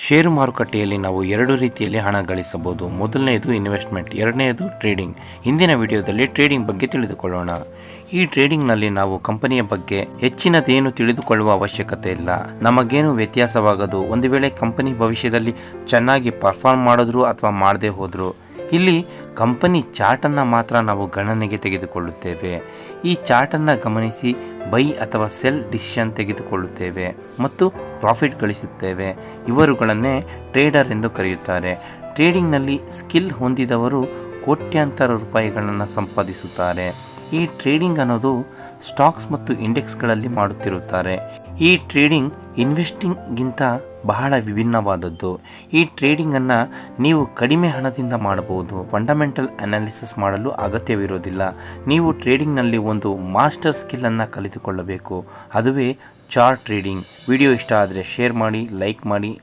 ಷೇರು ಮಾರುಕಟ್ಟೆಯಲ್ಲಿ ನಾವು ಎರಡು ರೀತಿಯಲ್ಲಿ ಹಣ ಗಳಿಸಬಹುದು. ಮೊದಲನೆಯದು ಇನ್ವೆಸ್ಟ್ಮೆಂಟ್, ಎರಡನೆಯದು ಟ್ರೇಡಿಂಗ್. ಇಂದಿನ ವಿಡಿಯೋದಲ್ಲಿ ಟ್ರೇಡಿಂಗ್ ಬಗ್ಗೆ ತಿಳಿದುಕೊಳ್ಳೋಣ. ಈ ಟ್ರೇಡಿಂಗ್ನಲ್ಲಿ ನಾವು ಕಂಪನಿಯ ಬಗ್ಗೆ ಹೆಚ್ಚಿನದೇನು ತಿಳಿದುಕೊಳ್ಳುವ ಅವಶ್ಯಕತೆ ಇಲ್ಲ. ನಮಗೇನು ವ್ಯತ್ಯಾಸವಾಗದು ಒಂದು ವೇಳೆ ಕಂಪನಿ ಭವಿಷ್ಯದಲ್ಲಿ ಚೆನ್ನಾಗಿ ಪರ್ಫಾರ್ಮ್ ಮಾಡಿದ್ರು ಅಥವಾ ಮಾಡದೇ ಹೋದ್ರು. ಇಲ್ಲಿ ಕಂಪನಿ ಚಾರ್ಟನ್ನು ಮಾತ್ರ ನಾವು ಗಣನೆಗೆ ತೆಗೆದುಕೊಳ್ಳುತ್ತೇವೆ. ಈ ಚಾರ್ಟನ್ನು ಗಮನಿಸಿ ಬೈ ಅಥವಾ ಸೆಲ್ ಡಿಸಿಷನ್ ತೆಗೆದುಕೊಳ್ಳುತ್ತೇವೆ ಮತ್ತು ಪ್ರಾಫಿಟ್ ಗಳಿಸುತ್ತೇವೆ. ಇವರುಗಳನ್ನೇ ಟ್ರೇಡರ್ ಎಂದು ಕರೆಯುತ್ತಾರೆ. ಟ್ರೇಡಿಂಗ್ನಲ್ಲಿ ಸ್ಕಿಲ್ ಹೊಂದಿದವರು ಕೋಟ್ಯಾಂತರ ರೂಪಾಯಿಗಳನ್ನು ಸಂಪಾದಿಸುತ್ತಾರೆ. ಈ ಟ್ರೇಡಿಂಗ್ ಅನ್ನೋದು ಸ್ಟಾಕ್ಸ್ ಮತ್ತು ಇಂಡೆಕ್ಸ್ಗಳಲ್ಲಿ ಮಾಡುತ್ತಿರುತ್ತಾರೆ. ಈ ಟ್ರೇಡಿಂಗ್ ಇನ್ವೆಸ್ಟಿಂಗ್ಗಿಂತ ಬಹಳ ವಿಭಿನ್ನವಾದದ್ದು. ಈ ಟ್ರೇಡಿಂಗನ್ನು ನೀವು ಕಡಿಮೆ ಹಣದಿಂದ ಮಾಡಬಹುದು. ಫಂಡಮೆಂಟಲ್ ಅನಾಲಿಸಿಸ್ ಮಾಡಲು ಅಗತ್ಯವಿರೋದಿಲ್ಲ. ನೀವು ಟ್ರೇಡಿಂಗ್ನಲ್ಲಿ ಒಂದು ಮಾಸ್ಟರ್ ಸ್ಕಿಲ್ಲನ್ನು ಕಲಿತುಕೊಳ್ಳಬೇಕು. ಅದುವೇ ಚಾರ್ಟ್ ಟ್ರೇಡಿಂಗ್. ವಿಡಿಯೋ ಇಷ್ಟ ಆದರೆ ಶೇರ್ ಮಾಡಿ, ಲೈಕ್ ಮಾಡಿ.